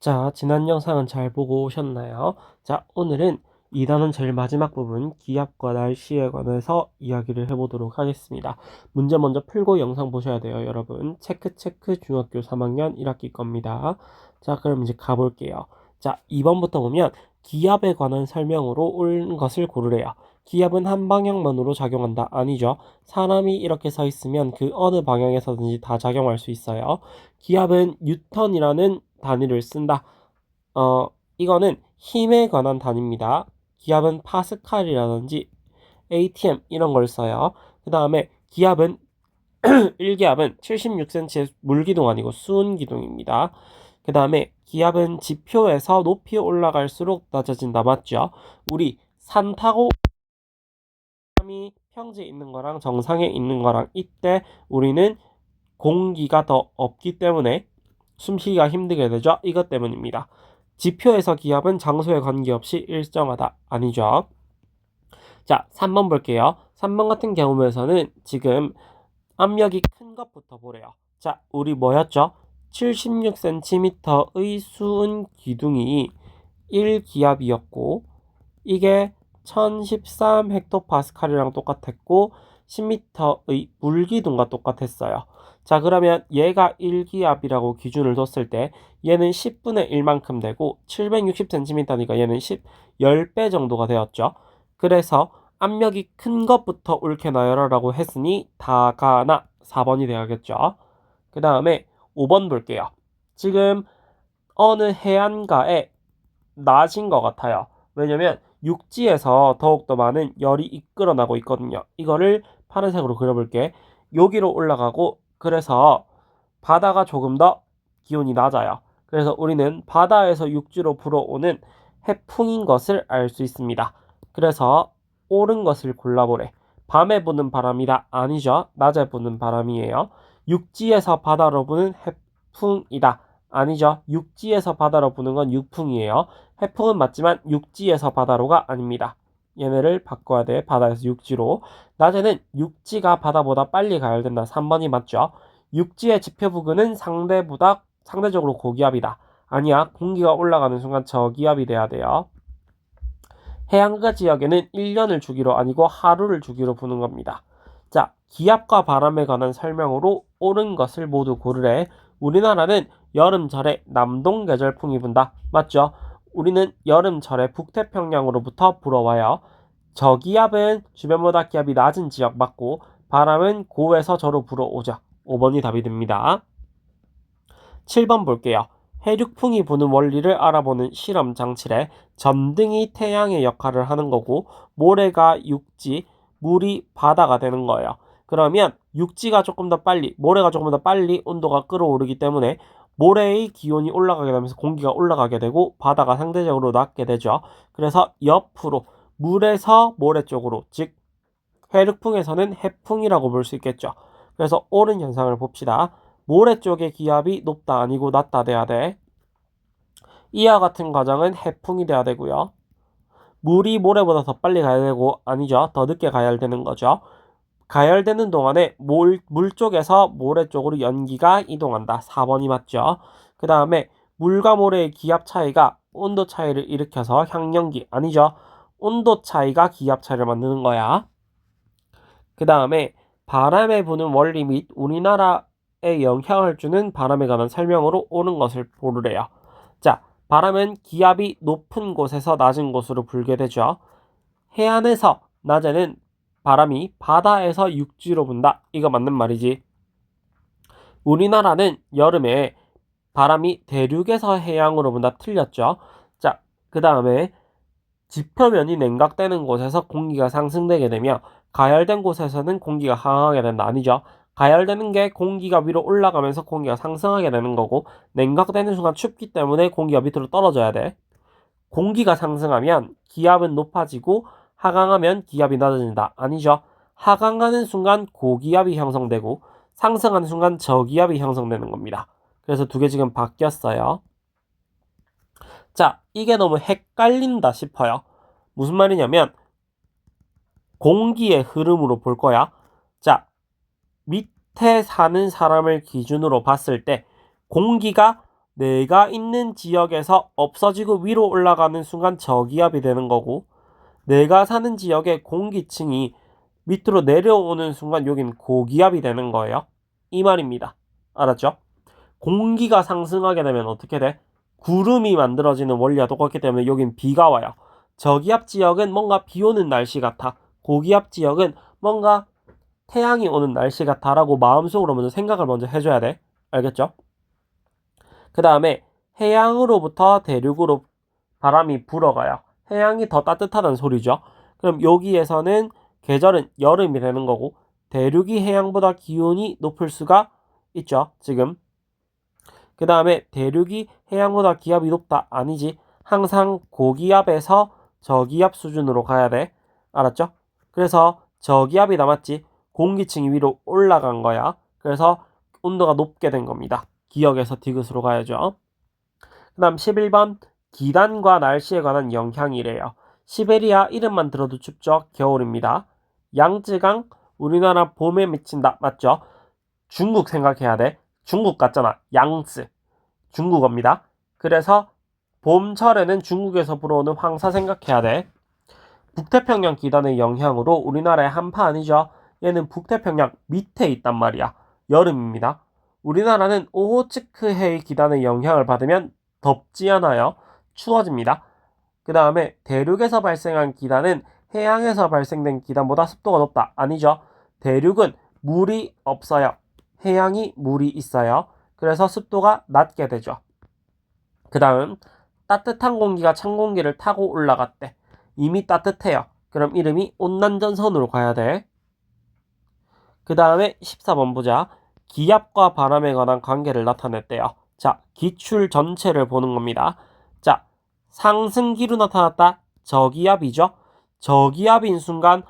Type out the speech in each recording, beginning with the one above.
자, 지난 영상은 잘 보고 오셨나요? 자, 오늘은 2단원 제일 마지막 부분 기압과 날씨에 관해서 이야기를 해보도록 하겠습니다. 문제 먼저 풀고 영상 보셔야 돼요, 여러분. 체크 중학교 3학년 1학기 겁니다. 자, 그럼 이제 가볼게요. 자, 2번부터 보면 기압에 관한 설명으로 옳은 것을 고르래요. 기압은 한 방향만으로 작용한다. 아니죠. 사람이 이렇게 서 있으면 그 어느 방향에서든지 다 작용할 수 있어요. 기압은 뉴턴이라는 단위를 쓴다. 이거는 힘에 관한 단위입니다. 기압은 파스칼이라든지 ATM 이런 걸 써요. 그 다음에 기압은 1기압은 76cm의 물기둥 아니고 수은기둥입니다. 그 다음에 기압은 지표에서 높이 올라갈수록 낮아진다. 맞죠? 우리 산 타고 사람이 평지에 있는 거랑 정상에 있는 거랑 이때 우리는 공기가 더 없기 때문에 숨쉬기가 힘들게 되죠. 이것 때문입니다. 지표에서 기압은 장소에 관계없이 일정하다. 아니죠. 자, 3번 볼게요. 3번 같은 경우에서는 지금 압력이 큰 것부터 보래요. 자, 우리 뭐였죠? 76cm의 수은 기둥이 1기압이었고 이게 1013 헥토파스칼이랑 똑같았고 10m의 물기둥과 똑같았어요. 자, 그러면 얘가 1기압이라고 기준을 뒀을 때 얘는 10분의 1만큼 되고 760cm니까 얘는 10배 정도가 되었죠. 그래서 압력이 큰 것부터 옳게 나열하라고 했으니 다가나 4번이 되어야겠죠. 그 다음에 5번 볼게요. 지금 어느 해안가에 낮은 것 같아요. 왜냐면 육지에서 더욱더 많은 열이 이끌어나고 있거든요. 이거를 파란색으로 그려볼게. 여기로 올라가고 그래서 바다가 조금 더 기온이 낮아요. 그래서 우리는 바다에서 육지로 불어오는 해풍인 것을 알 수 있습니다. 그래서 옳은 것을 골라보래. 밤에 부는 바람이다. 아니죠. 낮에 부는 바람이에요. 육지에서 바다로 부는 해풍이다. 아니죠. 육지에서 바다로 부는 건 육풍이에요. 해풍은 맞지만 육지에서 바다로가 아닙니다. 얘네를 바꿔야 돼. 바다에서 육지로. 낮에는 육지가 바다보다 빨리 가열된다. 3번이 맞죠. 육지의 지표 부근은 상대적으로 고기압이다. 아니야. 공기가 올라가는 순간 저기압이 돼야 돼요. 해안가 지역에는 1년을 주기로 아니고 하루를 주기로 부는 겁니다. 자, 기압과 바람에 관한 설명으로 옳은 것을 모두 고르래. 우리나라는 여름철에 남동계절풍이 분다. 맞죠? 우리는 여름철에 북태평양으로부터 불어와요. 저기압은 주변보다 기압이 낮은 지역 맞고 바람은 고에서 저로 불어오죠. 5번이 답이 됩니다. 7번 볼게요. 해륙풍이 부는 원리를 알아보는 실험 장치래. 전등이 태양의 역할을 하는 거고 모래가 육지, 물이 바다가 되는 거예요. 그러면 육지가 조금 더 빨리, 모래가 조금 더 빨리 온도가 끌어오르기 때문에 모래의 기온이 올라가게 되면서 공기가 올라가게 되고 바다가 상대적으로 낮게 되죠. 그래서 옆으로 물에서 모래 쪽으로, 즉 해륙풍에서는 해풍이라고 볼 수 있겠죠. 그래서 옳은 현상을 봅시다. 모래 쪽의 기압이 높다 아니고 낮다 돼야 돼. 이와 같은 과정은 해풍이 돼야 되고요. 물이 모래보다 더 빨리 가야 되고 아니죠. 더 늦게 가열되는 거죠. 가열되는 동안에 물 쪽에서 모래 쪽으로 연기가 이동한다. 4번이 맞죠. 그 다음에 물과 모래의 기압 차이가 온도 차이를 일으켜서 향연기 아니죠. 온도 차이가 기압 차이를 만드는 거야. 그 다음에 바람에 부는 원리 및 우리나라에 영향을 주는 바람에 관한 설명으로 옳은 것을 고르래요. 자, 바람은 기압이 높은 곳에서 낮은 곳으로 불게 되죠. 해안에서 낮에는 바람이 바다에서 육지로 분다. 이거 맞는 말이지. 우리나라는 여름에 바람이 대륙에서 해양으로 분다. 틀렸죠. 자, 그 다음에 지표면이 냉각되는 곳에서 공기가 상승되게 되며 가열된 곳에서는 공기가 하강하게 된다. 아니죠. 가열되는 게 공기가 위로 올라가면서 공기가 상승하게 되는 거고 냉각되는 순간 춥기 때문에 공기가 밑으로 떨어져야 돼. 공기가 상승하면 기압은 높아지고 하강하면 기압이 낮아진다. 아니죠. 하강하는 순간 고기압이 형성되고 상승하는 순간 저기압이 형성되는 겁니다. 그래서 두 개 지금 바뀌었어요. 자, 이게 너무 헷갈린다 싶어요. 무슨 말이냐면 공기의 흐름으로 볼 거야. 자, 밑에 사는 사람을 기준으로 봤을 때 공기가 내가 있는 지역에서 없어지고 위로 올라가는 순간 저기압이 되는 거고, 내가 사는 지역의 공기층이 밑으로 내려오는 순간 여긴 고기압이 되는 거예요. 이 말입니다. 알았죠? 공기가 상승하게 되면 어떻게 돼? 구름이 만들어지는 원리와 똑같기 때문에 여긴 비가 와요. 저기압 지역은 뭔가 비 오는 날씨 같아. 고기압 지역은 뭔가 태양이 오는 날씨 같아라고 마음속으로 먼저 생각을 먼저 해줘야 돼. 알겠죠? 그 다음에 해양으로부터 대륙으로 바람이 불어가요. 해양이 더 따뜻하다는 소리죠. 그럼 여기에서는 계절은 여름이 되는 거고, 대륙이 해양보다 기온이 높을 수가 있죠. 지금. 그 다음에 대륙이 해양보다 기압이 높다. 아니지. 항상 고기압에서 저기압 수준으로 가야 돼. 알았죠? 그래서 저기압이 남았지. 공기층이 위로 올라간 거야. 그래서 온도가 높게 된 겁니다. 기역에서 디귿으로 가야죠. 그 다음 11번 기단과 날씨에 관한 영향이래요. 시베리아 이름만 들어도 춥죠. 겨울입니다. 양쯔강 우리나라 봄에 미친다. 맞죠? 중국 생각해야 돼. 중국 같잖아. 양쯔 중국어입니다. 그래서 봄철에는 중국에서 불어오는 황사 생각해야 돼. 북태평양 기단의 영향으로 우리나라의 한파 아니죠. 얘는 북태평양 밑에 있단 말이야. 여름입니다. 우리나라는 오호츠크해의 기단의 영향을 받으면 덥지 않아요. 추워집니다. 그 다음에 대륙에서 발생한 기단은 해양에서 발생된 기단보다 습도가 높다. 아니죠. 대륙은 물이 없어요. 해양이 물이 있어요. 그래서 습도가 낮게 되죠. 그 다음 따뜻한 공기가 찬 공기를 타고 올라갔대. 이미 따뜻해요. 그럼 이름이 온난전선으로 가야 돼. 그 다음에 14번 보자. 기압과 바람에 관한 관계를 나타냈대요. 자, 기출 전체를 보는 겁니다. 자, 상승기로 나타났다. 저기압이죠. 저기압인 순간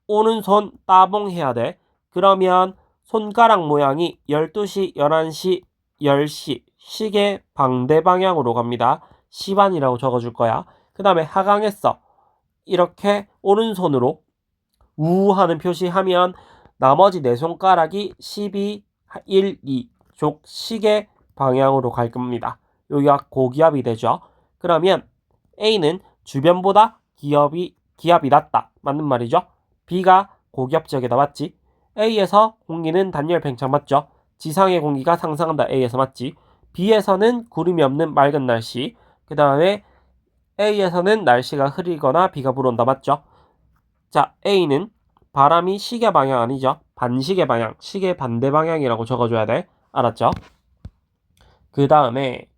오른손 따봉해야 돼. 그러면 손가락 모양이 12시, 11시, 10시 시계 방대 방향으로 갑니다. 시반이라고 적어줄 거야. 그 다음에 하강했어. 이렇게 오른손으로 우 하는 표시하면 나머지 네 손가락이 12, 1, 2 쪽 시계 방향으로 갈 겁니다. 여기가 고기압이 되죠. 그러면 A는 주변보다 기압이 낮다. 맞는 말이죠. B가 고기압 지역에다 맞지. A에서 공기는 단열 팽창 맞죠. 지상의 공기가 상승한다. A에서 맞지. B에서는 구름이 없는 맑은 날씨. 그 다음에 A에서는 날씨가 흐리거나 비가 불어온다. 맞죠? 자, A는 바람이 시계 방향 아니죠? 반시계 방향, 시계 반대 방향이라고 적어줘야 돼. 알았죠? 그 다음에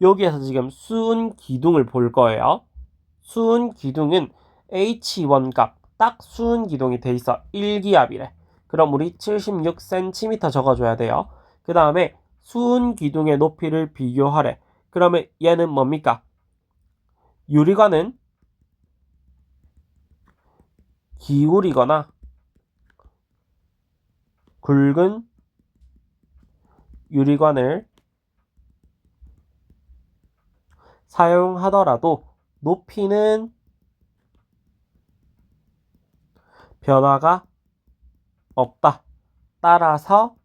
여기에서 지금 수은 기둥을 볼 거예요. 수은 기둥은 H1 값, 딱 수은 기둥이 돼 있어. 1기압이래. 그럼 우리 76cm 적어줘야 돼요. 그 다음에 수은 기둥의 높이를 비교하래. 그러면 얘는 뭡니까? 유리관은 기울이거나 굵은 유리관을 사용하더라도 높이는 변화가 없다. 따라서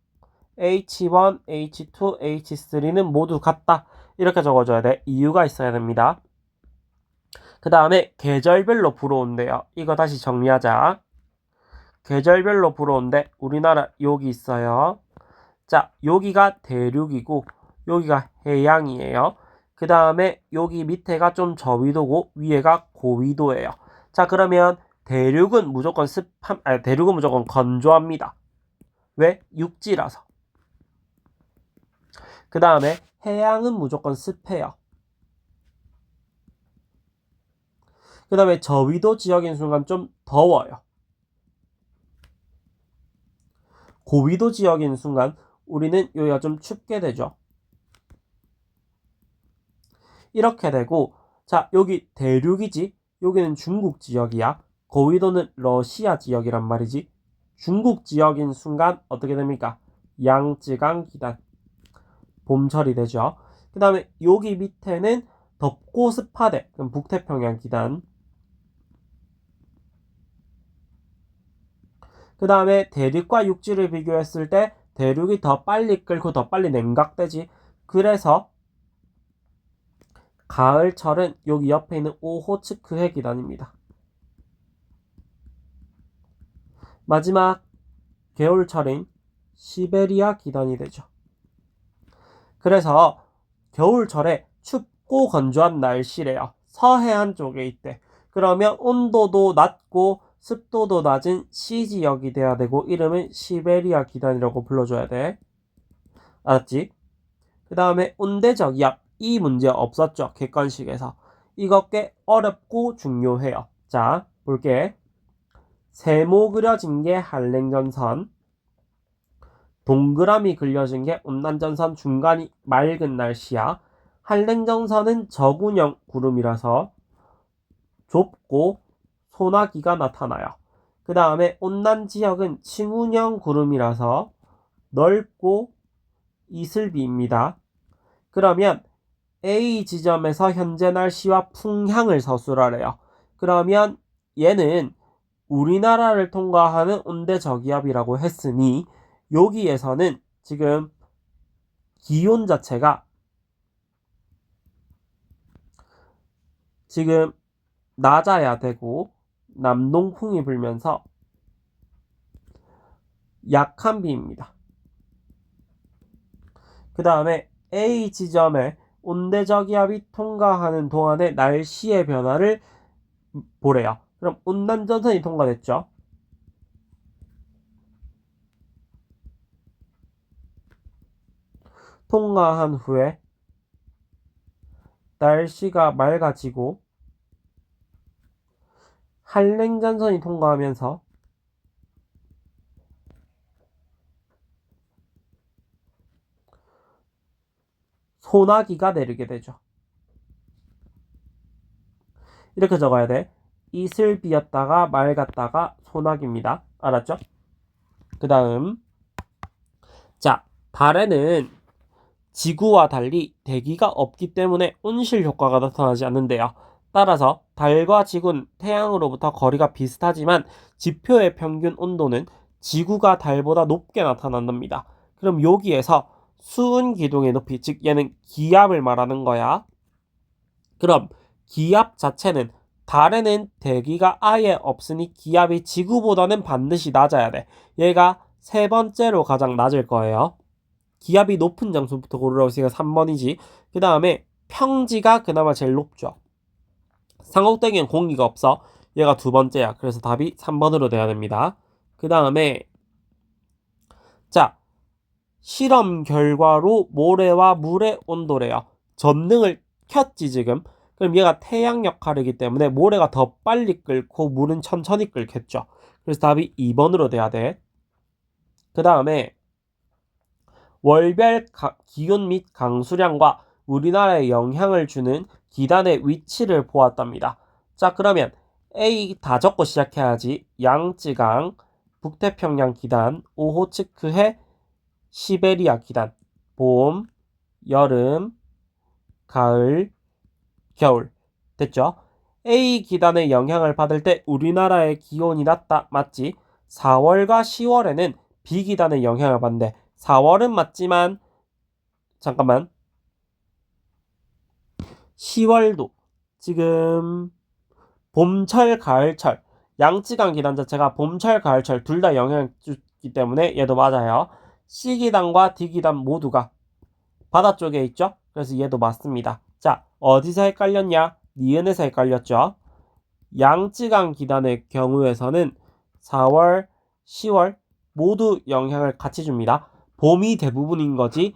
H1, H2, H3는 모두 같다. 이렇게 적어줘야 돼. 이유가 있어야 됩니다. 그 다음에 계절별로 불어온대요. 이거 다시 정리하자. 계절별로 불어온대. 우리나라 여기 있어요. 자, 여기가 대륙이고 여기가 해양이에요. 그 다음에 여기 밑에가 좀 저위도고 위에가 고위도예요. 자, 그러면 대륙은 무조건 대륙은 무조건 건조합니다. 왜? 육지라서. 그 다음에 해양은 무조건 습해요. 그 다음에 저위도 지역인 순간 좀 더워요. 고위도 지역인 순간 우리는 여기가 좀 춥게 되죠. 이렇게 되고, 자, 여기 대륙이지. 여기는 중국 지역이야. 고위도는 러시아 지역이란 말이지. 중국 지역인 순간 어떻게 됩니까? 양쯔강 기단. 봄철이 되죠. 그 다음에 여기 밑에는 덥고 습하대. 그럼 북태평양 기단. 그 다음에 대륙과 육지를 비교했을 때 대륙이 더 빨리 끓고 더 빨리 냉각되지. 그래서 가을철은 여기 옆에 있는 오호츠크해 기단입니다. 마지막 겨울철인 시베리아 기단이 되죠. 그래서 겨울철에 춥고 건조한 날씨래요. 서해안 쪽에 있대. 그러면 온도도 낮고 습도도 낮은 C지역이 돼야 되고 이름은 시베리아 기단이라고 불러줘야 돼. 알았지? 그 다음에 온대저기압 이 문제 없었죠. 객관식에서. 이거 꽤 어렵고 중요해요. 자, 볼게. 세모 그려진 게 한랭전선, 동그라미 그려진 게 온난전선, 중간이 맑은 날씨야. 한랭전선은 저군형 구름이라서 좁고 소나기가 나타나요. 그 다음에 온난지역은 층운형 구름이라서 넓고 이슬비입니다. 그러면 A 지점에서 현재 날씨와 풍향을 서술하래요. 그러면 얘는 우리나라를 통과하는 온대저기압이라고 했으니 여기에서는 지금 기온 자체가 지금 낮아야 되고 남동풍이 불면서 약한 비입니다. 그 다음에 A 지점에 온대저기압이 통과하는 동안의 날씨의 변화를 보래요. 그럼 온난전선이 통과됐죠. 통과한 후에 날씨가 맑아지고 한랭전선이 통과하면서 소나기가 내리게 되죠. 이렇게 적어야 돼. 이슬비였다가 맑았다가 소나기입니다. 알았죠? 그 다음, 자, 달에는 지구와 달리 대기가 없기 때문에 온실 효과가 나타나지 않는데요. 따라서 달과 지구는 태양으로부터 거리가 비슷하지만 지표의 평균 온도는 지구가 달보다 높게 나타난답니다. 그럼 여기에서 수은 기둥의 높이, 즉 얘는 기압을 말하는 거야. 그럼 기압 자체는 달에는 대기가 아예 없으니 기압이 지구보다는 반드시 낮아야 돼. 얘가 세 번째로 가장 낮을 거예요. 기압이 높은 장소부터 고르라고 했으니까 3번이지. 그 다음에 평지가 그나마 제일 높죠. 상옥대기엔 공기가 없어. 얘가 두 번째야. 그래서 답이 3번으로 돼야 됩니다. 그 다음에 자, 실험 결과로 모래와 물의 온도래요. 전등을 켰지 지금. 그럼 얘가 태양 역할이기 때문에 모래가 더 빨리 끓고 물은 천천히 끓겠죠. 그래서 답이 2번으로 돼야 돼. 그 다음에 월별 기온 및 강수량과 우리나라에 영향을 주는 기단의 위치를 보았답니다. 자, 그러면 A 다 적고 시작해야지. 양쯔강, 북태평양 기단, 오호츠크해, 시베리아 기단, 봄, 여름, 가을, 겨울. 됐죠? A 기단의 영향을 받을 때 우리나라의 기온이 낮다. 맞지? 4월과 10월에는 B 기단의 영향을 받는데 4월은 맞지만 잠깐만 10월도 지금 봄철 가을철 양쯔강 기단 자체가 봄철 가을철 둘 다 영향을 주기 때문에 얘도 맞아요. C 기단과 D 기단 모두가 바다 쪽에 있죠. 그래서 얘도 맞습니다. 자, 어디서 헷갈렸냐? 니은에서 헷갈렸죠. 양쯔강 기단의 경우에서는 4월 10월 모두 영향을 같이 줍니다. 봄이 대부분인 거지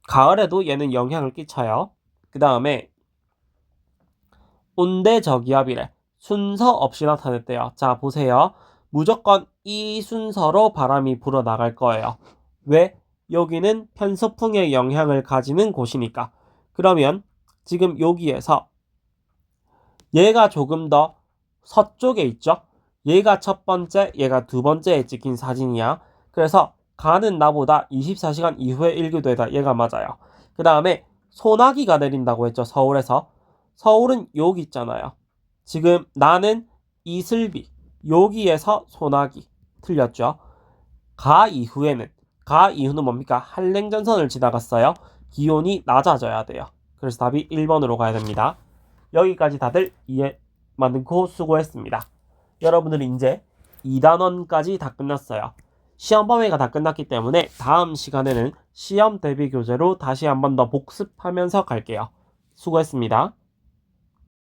가을에도 얘는 영향을 끼쳐요. 그 다음에 온대저기압이래. 순서 없이 나타냈대요. 자, 보세요. 무조건 이 순서로 바람이 불어나갈 거예요. 왜? 여기는 편서풍의 영향을 가지는 곳이니까. 그러면 지금 여기에서 얘가 조금 더 서쪽에 있죠? 얘가 첫 번째, 얘가 두 번째에 찍힌 사진이야. 그래서 가는 나보다 24시간 이후에 일교도에다 얘가 맞아요. 그 다음에 소나기가 내린다고 했죠. 서울에서. 서울은 여기 있잖아요. 지금 나는 이슬비. 여기에서 소나기. 틀렸죠? 가 이후에는 가 이유는 뭡니까? 한랭전선을 지나갔어요. 기온이 낮아져야 돼요. 그래서 답이 1번으로 가야 됩니다. 여기까지 다들 이해 많고 수고했습니다. 여러분들은 이제 2단원까지 다 끝났어요. 시험 범위가 다 끝났기 때문에 다음 시간에는 시험 대비 교재로 다시 한 번 더 복습하면서 갈게요. 수고했습니다.